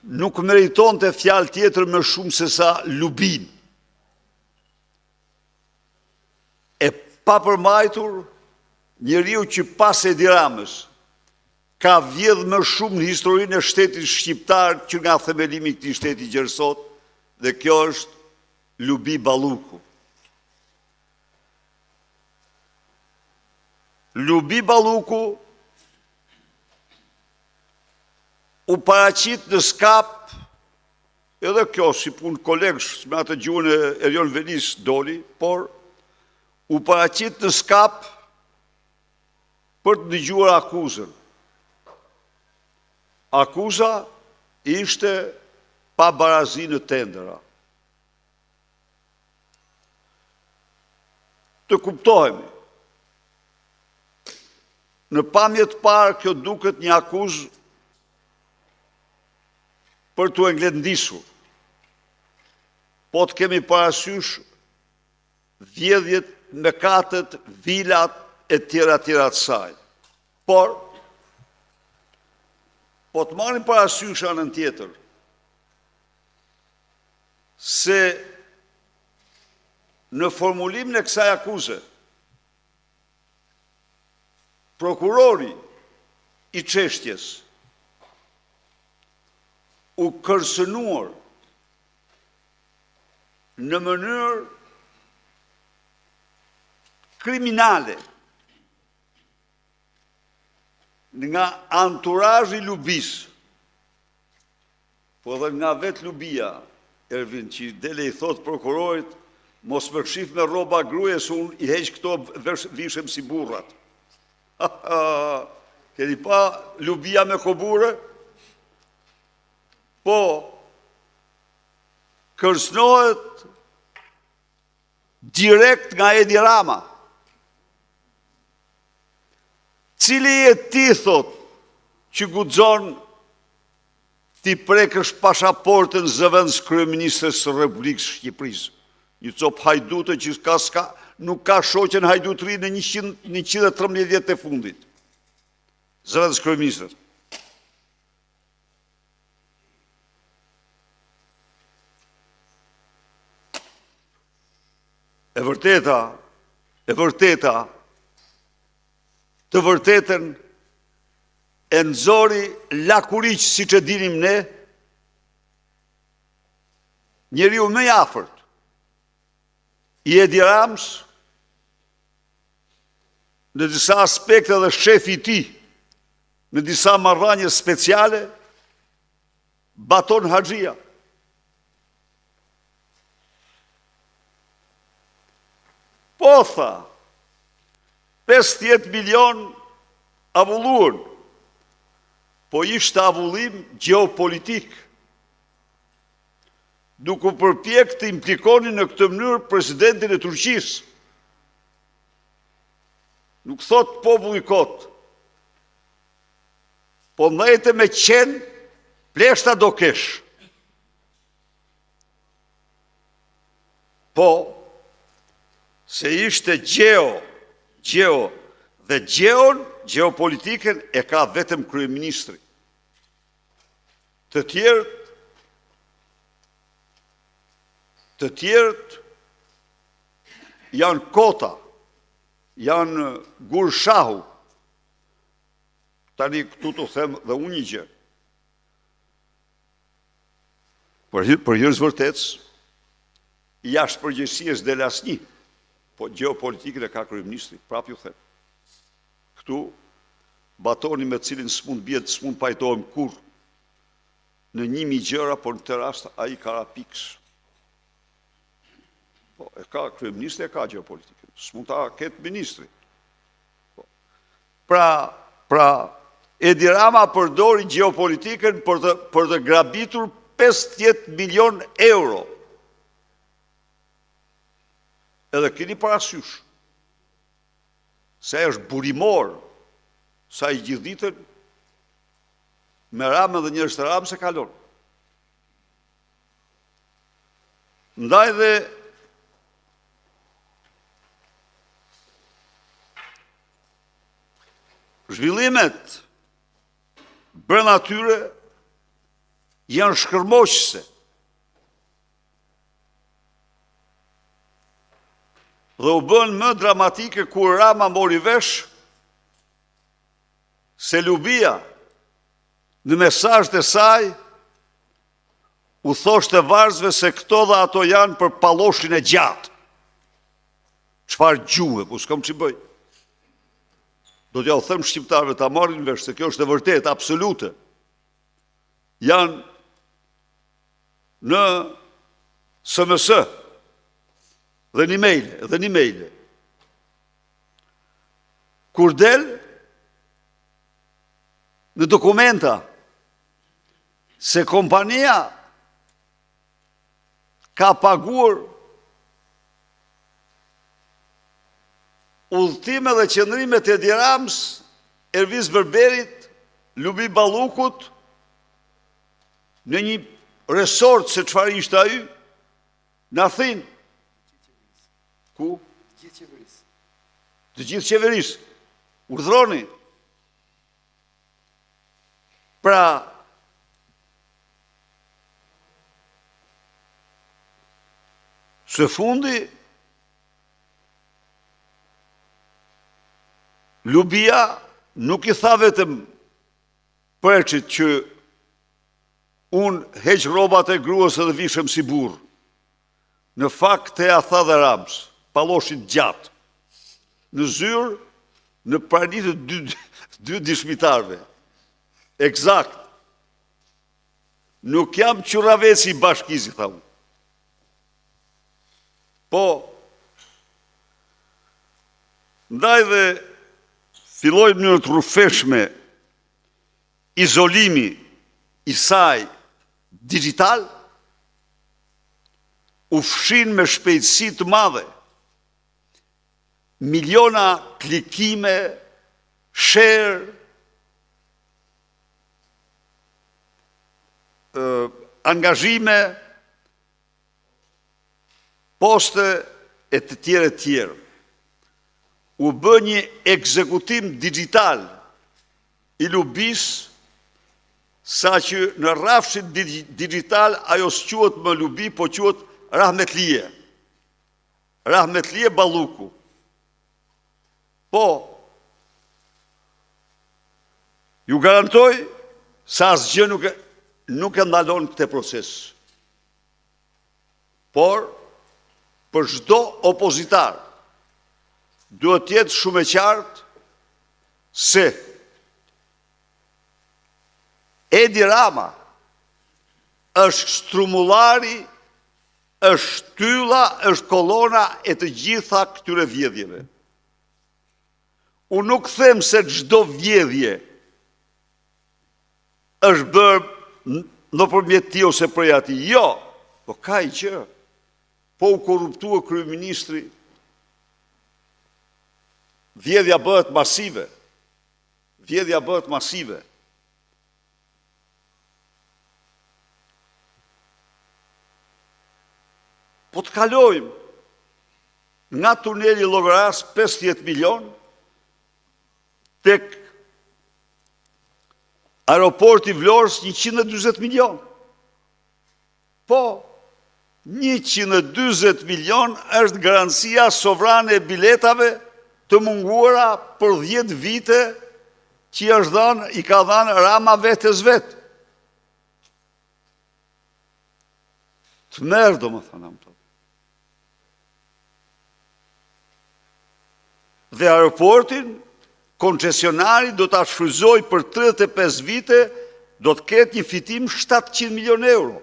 nuk meriton të fjalë tjetër më shumë se sa lubin. E pa përmbajtur, njeriu që pas Edi Ramës ka vjedh më shumë në historinë e shtetit shqiptar që nga themelimi i këtij shteti gjerësot, dhe kjo është Lubi Balluku. Lubi Balluku u paraqit në skap, edhe kjo si punë kolegësh me atë gjuhën e Erion Velis doli, por u paraqit në skap për të dëgjuar akuzën. Akuza ishte pa barazi në tendera. Të kuptohemi, në pamje të parë kjo duket një akuzë për të ngletndisur, po të kemi parasysh vjedhjet, mëkatet, vilat e tjera të saj. Por, po të marrim parasysh anën tjetër, se në formulimin e kësaj akuze, prokurori i çështjes u kërcënuar në mënyrë kriminale nga anturazhi i Lubis, po edhe nga vetë Lubia, Ervin, që dele i thot prokurorit, mos më kshif me rroba gruaje, se unë i heq këto vishem si burrat. Keni pa Lubia me kobure? Po, kërcënohet direkt nga Edi Rama. Cili e ti, thot, që guxon ti prekësh pasaportën zëvendës kryeministres së Republikës Shqipërisë. Një copë hajdute që nuk ka shoqen hajdutri në 113 vjet e fundit. Zëvendës kryeministres. Të vërtetën e nxori Lakuriq, siç e dinim ne, njeriu më i afërt i Edi Ramës, në disa aspekte dhe shefi i tij, në disa marrëdhënie speciale, Baton Haxhia. Po tha, 50 milion avulluan, po ishte avullim gjeopolitik, duke përpjek të implikoni në këtë mënyrë presidentin e Turqisë. Nuk thot populli kot, po ndajte me qenë, pleshta do kesh. Po, se ishte dhe geopolitikën e ka vetëm kryeministri. Të tjerët janë kota, janë gurshahu. Tani këtu të them dhe unë një gjë. Për hir vërtetës, jashtë përgjegjësisë del asnjë, po geopolitikën e ka kryeministri, prapë ju them. Këtu, Batoni me cilin s'mund pajtohem kur në 1000 gjëra, por në këtë rast ai ka rapiks. Po, e ka kryeministri, e ka gjeopolitikën. S'mund ta ketë ministri. Pra, Edi Rama përdori gjeopolitikën për të grabitur 50 milion euro. Edhe keni parasysh se është burimor sa i gjithditën me Ramën dhe njerëz të Ramës e kalon. Ndaj dhe zhvillimet brenda tyre janë shkërmoqëse. Dhe u bën më dramatike kur Rama mori vesh se Lubia në mesazhet e saj u thoshte varzëve se këto dhe ato janë për palloshin e gjatë. Çfarë gjuhë, po s'kam ç'i bëj. Do t'ja u them shqiptarëve ta marrin vesh se kjo është e vërtetë, absolute. Janë në SMS dhe një maile. Kur del në dokumenta se kompania ka paguar udhëtime dhe qëndrime të Edi Rams, Ervis Berberit, Lubi Ballukut, në një resort se çfarë ishte ai, në Athinë. Ku? Të gjithë qeverisë. Urdhroni. Pra, së fundi, Lubia nuk i tha vetëm Preçit që unë heq rrobat e gruas edhe vishem si burr. Në fakt e a tha dhe Rams, palloshin gjatë, në zyrë, në prani të dy dëshmitarëve. Eksakt. Nuk jam qurraveci i bashkisë, tha unë. Po, ndaj dhe filloi në mënyrë të rrufeshme izolimi i saj digital, u fshin me shpejtësi të madhe, miliona klikime, share, angazhime, poste e të tjerë. U bë një ekzekutim digital i Lubis, sa që në rrafshin digital ajo s'quhet më Lubi, po quhet Rahmetlie. Rahmetlie Balluku. Po, ju garantoj sa asgjë nuk e ndalon këtë proces. Por, për çdo opozitar, duhet të jetë shumë e qartë se Edi Rama është strumullari, është shtylla, është kolona e të gjitha këtyre vjedhjeve. Unë nuk them se çdo vjedhje është bërë nëpërmjet tij ose prej atij. Jo, po ka i gjë. Po u korruptua kryeministri, vjedhja bëhet masive. Po të kalojmë nga tuneli Llogaras 50 milion tek aeroporti Vlorës 140 milion. Po, 140 milion është garancia sovrane e biletave të munguara për 10 vite që i ka dhënë Rama vetes vetë. Të merë do më thënë. Dhe aeroportin, koncesionari do të shfryzoj për 35 vite, do të ketë një fitim 700 milion euro.